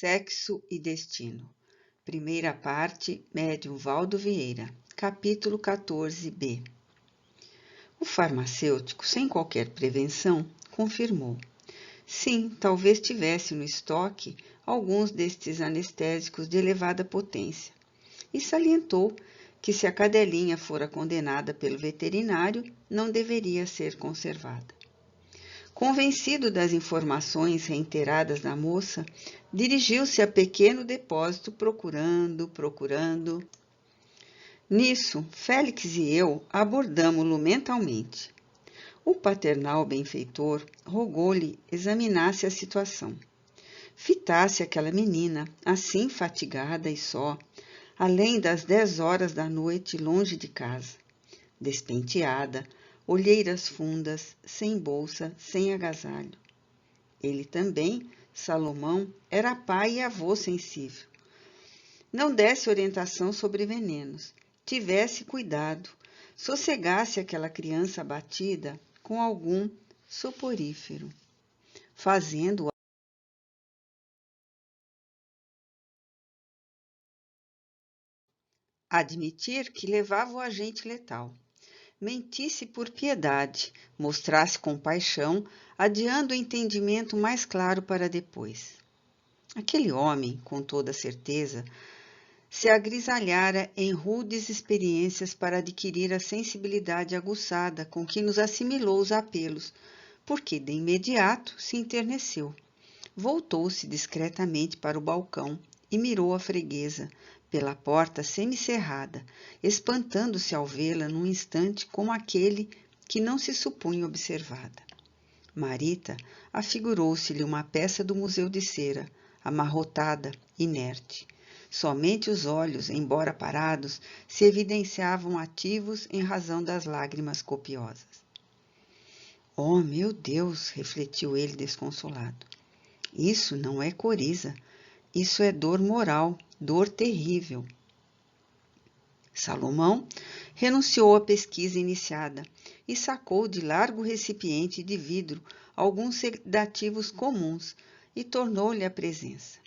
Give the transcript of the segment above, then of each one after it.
Sexo e Destino. Primeira parte, Médium Valdo Vieira. Capítulo 14b. O farmacêutico, sem qualquer prevenção, confirmou. Sim, talvez tivesse no estoque alguns destes anestésicos de elevada potência. E salientou que se a cadelinha fora condenada pelo veterinário, não deveria ser conservada. Convencido das informações reiteradas da moça, dirigiu-se a pequeno depósito procurando. Nisso, Félix e eu abordamo-lo mentalmente. O paternal benfeitor rogou-lhe examinasse a situação. Fitasse aquela menina, assim fatigada e só, além das 10 horas da noite longe de casa, despenteada, olheiras fundas, sem bolsa, sem agasalho. Ele também, Salomão, era pai e avô sensível. Não desse orientação sobre venenos, tivesse cuidado, sossegasse aquela criança abatida com algum soporífero, fazendo-a admitir que levava o agente letal. Mentisse por piedade, mostrasse compaixão, adiando o entendimento mais claro para depois. Aquele homem, com toda certeza, se agrisalhara em rudes experiências para adquirir a sensibilidade aguçada com que nos assimilou os apelos, porque de imediato se enterneceu. Voltou-se discretamente para o balcão e mirou a freguesa, pela porta semicerrada, espantando-se ao vê-la num instante como aquele que não se supunha observada. Marita afigurou-se-lhe uma peça do museu de cera, amarrotada, inerte. Somente os olhos, embora parados, se evidenciavam ativos em razão das lágrimas copiosas. Oh, meu Deus! Refletiu ele desconsolado. Isso não é coriza. Isso é dor moral, dor terrível. Salomão renunciou à pesquisa iniciada e sacou de largo recipiente de vidro alguns sedativos comuns e tornou-lhe a presença.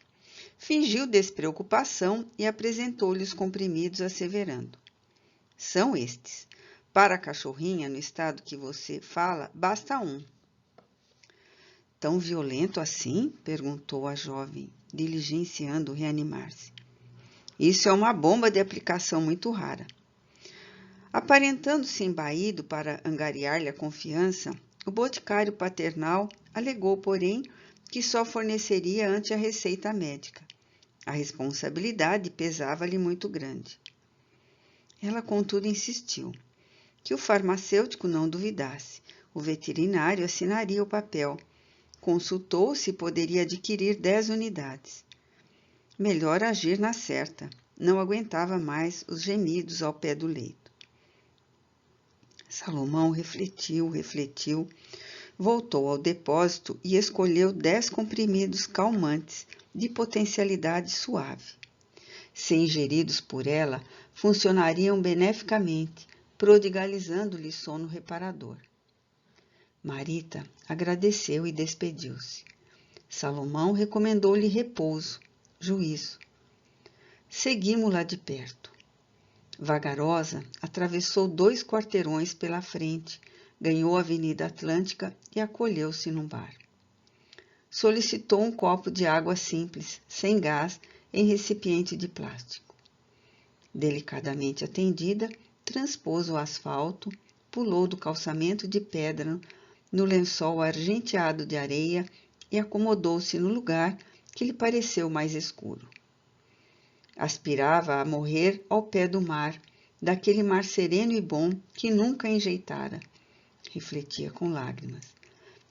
Fingiu despreocupação e apresentou-lhe os comprimidos, asseverando. São estes. Para a cachorrinha, no estado que você fala, basta um. Tão violento assim? Perguntou a jovem, diligenciando reanimar-se. Isso é uma bomba de aplicação muito rara. Aparentando-se embaído para angariar-lhe a confiança, o boticário paternal alegou, porém, que só forneceria ante a receita médica. A responsabilidade pesava-lhe muito grande. Ela, contudo, insistiu que o farmacêutico não duvidasse. O veterinário assinaria o papel. Consultou se poderia adquirir 10 unidades. Melhor agir na certa. Não aguentava mais os gemidos ao pé do leito. Salomão refletiu, voltou ao depósito e escolheu 10 comprimidos calmantes de potencialidade suave. Se ingeridos por ela, funcionariam beneficamente, prodigalizando-lhe sono reparador. Marita agradeceu e despediu-se. Salomão recomendou-lhe repouso, juízo. Seguimo-la de perto. Vagarosa, atravessou 2 quarteirões pela frente, ganhou a Avenida Atlântica e acolheu-se num bar. Solicitou um copo de água simples, sem gás, em recipiente de plástico. Delicadamente atendida, transpôs o asfalto, pulou do calçamento de pedra no lençol argenteado de areia e acomodou-se no lugar que lhe pareceu mais escuro. Aspirava a morrer ao pé do mar, daquele mar sereno e bom que nunca enjeitara. Refletia com lágrimas.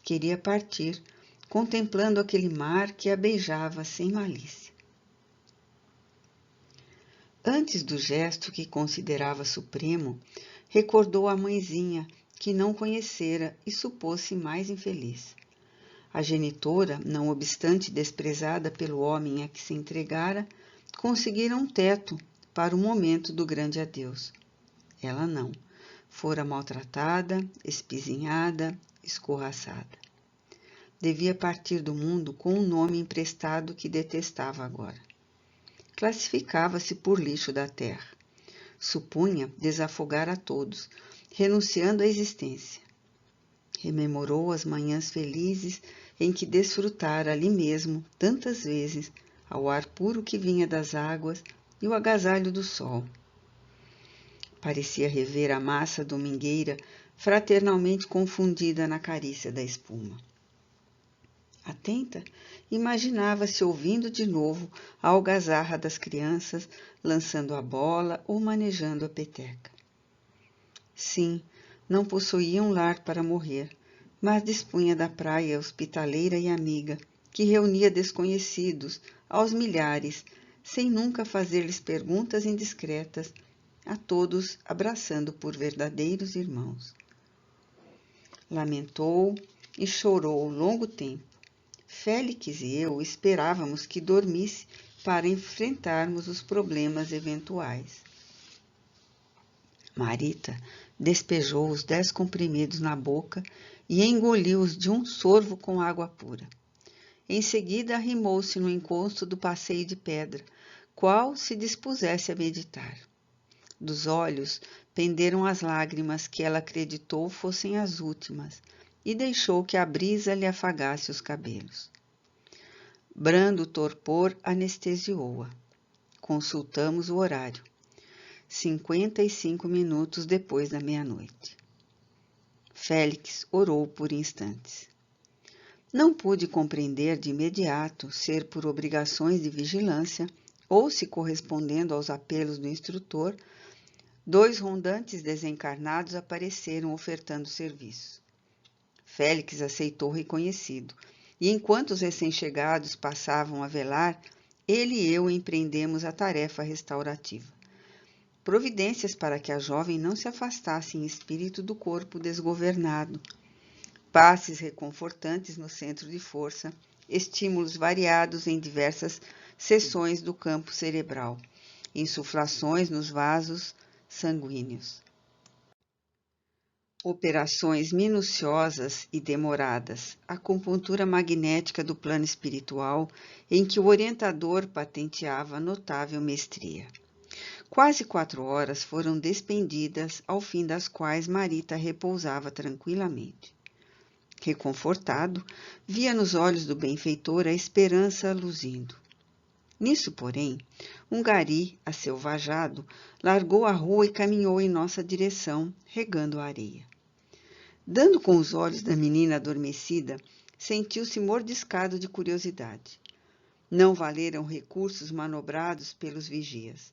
Queria partir, contemplando aquele mar que a beijava sem malícia. Antes do gesto que considerava supremo, recordou a mãezinha, que não conhecera e supôs-se mais infeliz. A genitora, não obstante desprezada pelo homem a que se entregara, conseguira um teto para o momento do grande adeus. Ela não. Fora maltratada, espizinhada, escorraçada. devia partir do mundo com um nome emprestado que detestava agora. Classificava-se por lixo da terra. Supunha desafogar a todos, renunciando à existência. Rememorou as manhãs felizes em que desfrutara ali mesmo, tantas vezes, ao ar puro que vinha das águas e o agasalho do sol. Parecia rever a massa domingueira fraternalmente confundida na carícia da espuma. Atenta, imaginava-se ouvindo de novo a algazarra das crianças, lançando a bola ou manejando a peteca. Sim, não possuía um lar para morrer, mas dispunha da praia hospitaleira e amiga, que reunia desconhecidos, aos milhares, sem nunca fazer-lhes perguntas indiscretas, a todos abraçando por verdadeiros irmãos. Lamentou e chorou longo tempo. Félix e eu esperávamos que dormisse para enfrentarmos os problemas eventuais. Marita despejou os 10 comprimidos na boca e engoliu-os de um sorvo com água pura. Em seguida arrimou-se no encosto do passeio de pedra, qual se dispusesse a meditar. Dos olhos penderam as lágrimas que ela acreditou fossem as últimas e deixou que a brisa lhe afagasse os cabelos. Brando torpor anestesiou-a. Consultamos o horário. 55 minutos depois da meia-noite. Félix orou por instantes. Não pude compreender de imediato ser por obrigações de vigilância ou se correspondendo aos apelos do instrutor, 2 rondantes desencarnados apareceram ofertando serviço. Félix aceitou reconhecido, e enquanto os recém-chegados passavam a velar, ele e eu empreendemos a tarefa restaurativa. Providências para que a jovem não se afastasse em espírito do corpo desgovernado, passes reconfortantes no centro de força, estímulos variados em diversas seções do campo cerebral, insuflações nos vasos sanguíneos. Operações minuciosas e demoradas, acupuntura magnética do plano espiritual, em que o orientador patenteava notável mestria. Quase 4 horas foram despendidas, ao fim das quais Marita repousava tranquilamente. Reconfortado, via nos olhos do benfeitor a esperança luzindo. Nisso, porém, um gari, aselvajado, largou a rua e caminhou em nossa direção, regando a areia. Dando com os olhos da menina adormecida, sentiu-se mordiscado de curiosidade. Não valeram recursos manobrados pelos vigias.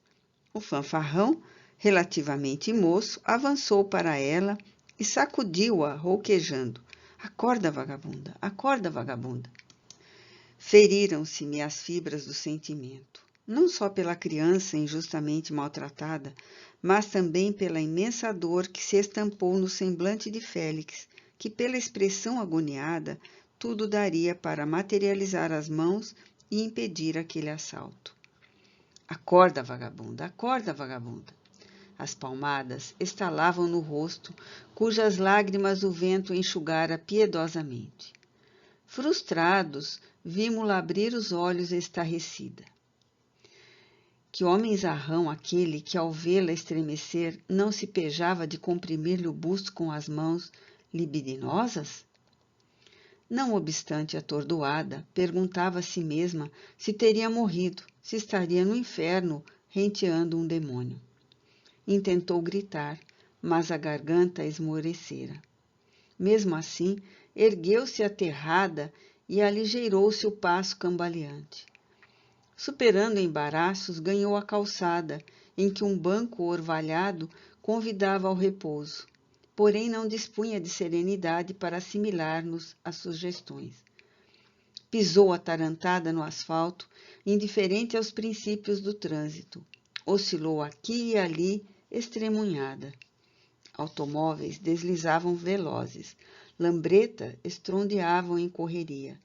O fanfarrão, relativamente moço, avançou para ela e sacudiu-a, rouquejando. Acorda, vagabunda! Acorda, vagabunda! Feriram-se-me as fibras do sentimento, não só pela criança injustamente maltratada, mas também pela imensa dor que se estampou no semblante de Félix, que pela expressão agoniada tudo daria para materializar as mãos e impedir aquele assalto. Acorda, vagabunda! Acorda, vagabunda! As palmadas estalavam no rosto, cujas lágrimas o vento enxugara piedosamente. Frustrados, vimo-la abrir os olhos estarrecida. Que homenzarrão aquele que, ao vê-la estremecer, não se pejava de comprimir-lhe o busto com as mãos libidinosas? Não obstante atordoada, perguntava a si mesma se teria morrido, se estaria no inferno, renteando um demônio. Intentou gritar, mas a garganta esmorecera. Mesmo assim, ergueu-se aterrada e aligeirou-se o passo cambaleante. Superando embaraços, ganhou a calçada, em que um banco orvalhado convidava ao repouso, porém não dispunha de serenidade para assimilar-nos às sugestões. Pisou atarantada no asfalto, indiferente aos princípios do trânsito. Oscilou aqui e ali, estremunhada. Automóveis deslizavam velozes. Lambreta estrondeavam em correria.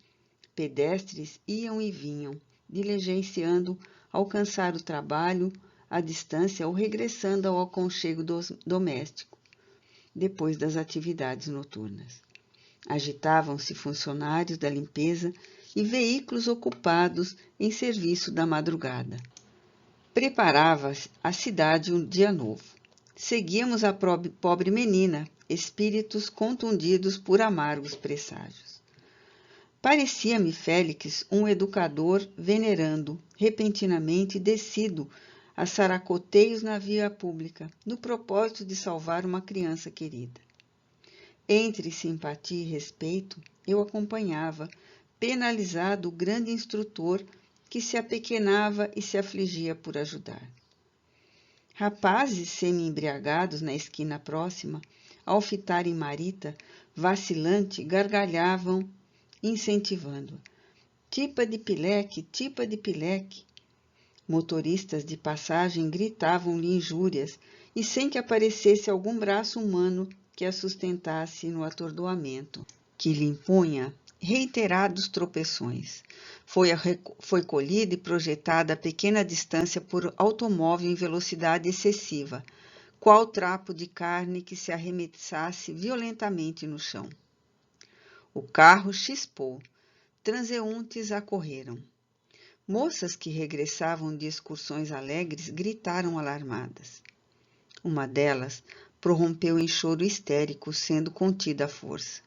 Pedestres iam e vinham, diligenciando alcançar o trabalho, a distância ou regressando ao aconchego doméstico, depois das atividades noturnas. Agitavam-se funcionários da limpeza e veículos ocupados em serviço da madrugada. Preparava a cidade um dia novo. Seguíamos a pobre menina, espíritos contundidos por amargos presságios. Parecia-me Félix um educador venerando, repentinamente descido a saracoteios na via pública, no propósito de salvar uma criança querida. Entre simpatia e respeito, eu acompanhava, penalizado, o grande instrutor que se apequenava e se afligia por ajudar. Rapazes semi-embriagados na esquina próxima, ao fitarem Marita, vacilante, gargalhavam, incentivando. Tipa de pileque, tipa de pileque. Motoristas de passagem gritavam-lhe injúrias e sem que aparecesse algum braço humano que a sustentasse no atordoamento, que lhe impunha reiterados tropeções. Foi colhida e projetada a pequena distância por automóvel em velocidade excessiva, qual trapo de carne que se arremessasse violentamente no chão. O carro chispou. Transeuntes acorreram. Moças que regressavam de excursões alegres gritaram alarmadas. Uma delas prorrompeu em choro histérico, sendo contida à força.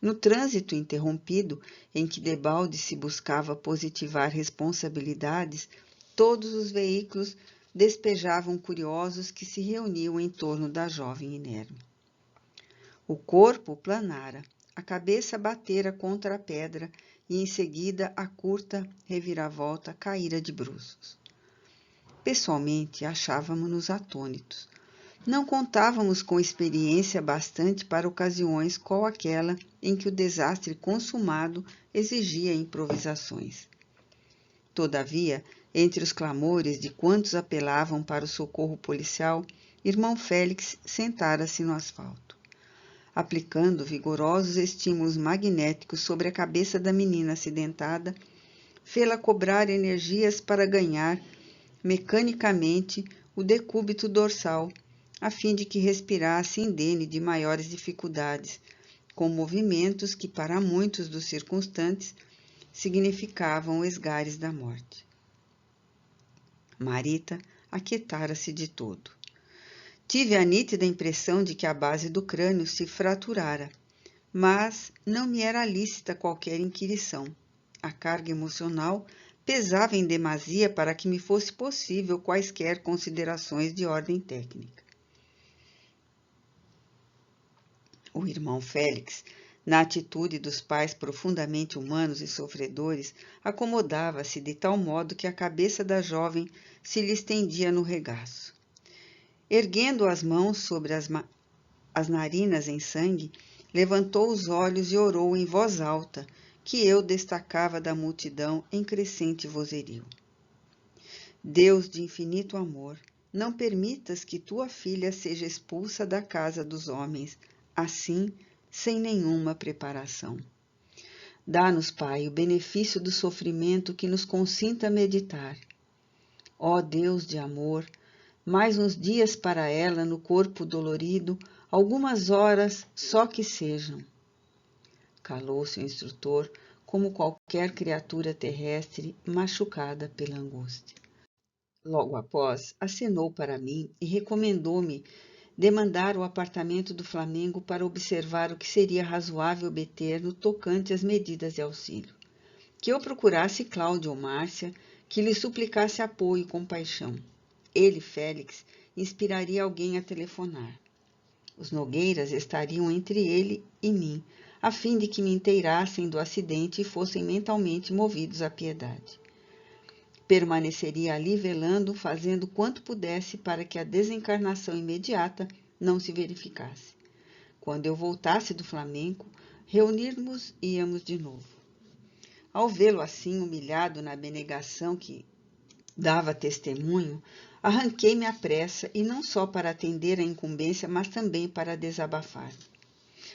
No trânsito interrompido, em que debalde se buscava positivar responsabilidades, todos os veículos despejavam curiosos que se reuniam em torno da jovem inerme. O corpo planara, a cabeça batera contra a pedra e, em seguida, a curta reviravolta caíra de bruços. Pessoalmente, achávamos-nos atônitos. Não contávamos com experiência bastante para ocasiões qual aquela em que o desastre consumado exigia improvisações. Todavia, entre os clamores de quantos apelavam para o socorro policial, irmão Félix sentara-se no asfalto. Aplicando vigorosos estímulos magnéticos sobre a cabeça da menina acidentada, fê-la cobrar energias para ganhar, mecanicamente, o decúbito dorsal, a fim de que respirasse indene de maiores dificuldades, com movimentos que, para muitos dos circunstantes, significavam esgares da morte. Marita aquietara-se de todo. Tive a nítida impressão de que a base do crânio se fraturara, mas não me era lícita qualquer inquirição. A carga emocional pesava em demasia para que me fosse possível quaisquer considerações de ordem técnica. O irmão Félix, na atitude dos pais profundamente humanos e sofredores, acomodava-se de tal modo que a cabeça da jovem se lhe estendia no regaço. Erguendo as mãos sobre as narinas em sangue, levantou os olhos e orou em voz alta, que eu destacava da multidão em crescente vozerio. Deus de infinito amor, não permitas que tua filha seja expulsa da casa dos homens, assim, sem nenhuma preparação. Dá-nos, Pai, o benefício do sofrimento que nos consinta meditar. Ó Deus de amor, mais uns dias para ela no corpo dolorido, algumas horas só que sejam. Calou-se o instrutor, como qualquer criatura terrestre machucada pela angústia. Logo após, acenou para mim e recomendou-me demandar o apartamento do Flamengo para observar o que seria razoável obter no tocante às medidas de auxílio. Que eu procurasse Cláudia ou Márcia, que lhe suplicasse apoio e compaixão. Ele, Félix, inspiraria alguém a telefonar. Os Nogueiras estariam entre ele e mim, a fim de que me inteirassem do acidente e fossem mentalmente movidos à piedade. Permaneceria ali velando, fazendo quanto pudesse para que a desencarnação imediata não se verificasse. Quando eu voltasse do Flamengo, reunir-nos-íamos de novo. Ao vê-lo assim humilhado na abnegação que dava testemunho, arranquei-me à pressa e não só para atender à incumbência, mas também para desabafar.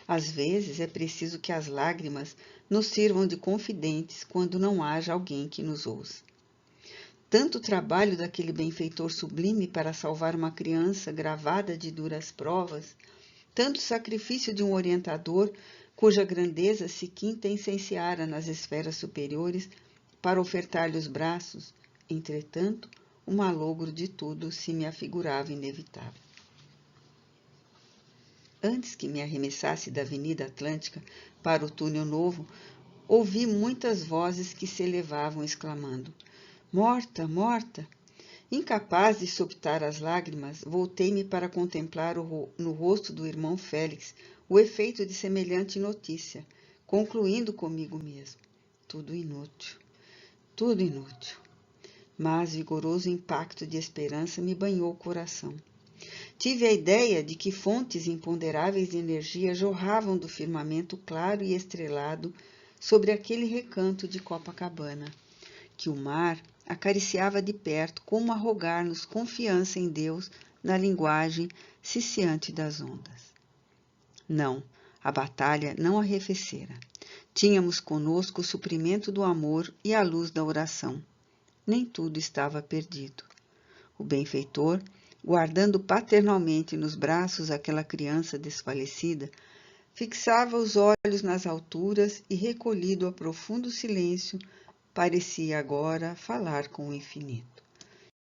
Às vezes é preciso que as lágrimas nos sirvam de confidentes quando não haja alguém que nos ouça. Tanto trabalho daquele benfeitor sublime para salvar uma criança gravada de duras provas, tanto sacrifício de um orientador cuja grandeza se quintessenciara nas esferas superiores para ofertar-lhe os braços. Entretanto, o malogro de tudo se me afigurava inevitável. Antes que me arremessasse da Avenida Atlântica para o túnel novo, ouvi muitas vozes que se elevavam exclamando: "Morta, morta!" Incapaz de soptar as lágrimas, voltei-me para contemplar no rosto do irmão Félix o efeito de semelhante notícia, concluindo comigo mesmo: tudo inútil, tudo inútil. Mas vigoroso impacto de esperança me banhou o coração. Tive a ideia de que fontes imponderáveis de energia jorravam do firmamento claro e estrelado sobre aquele recanto de Copacabana, que o mar acariciava de perto como a rogar-nos confiança em Deus na linguagem ciciante das ondas. Não, a batalha não arrefecera. Tínhamos conosco o suprimento do amor e a luz da oração. Nem tudo estava perdido. O benfeitor, guardando paternalmente nos braços aquela criança desfalecida, fixava os olhos nas alturas e, recolhido a profundo silêncio, parecia agora falar com o infinito.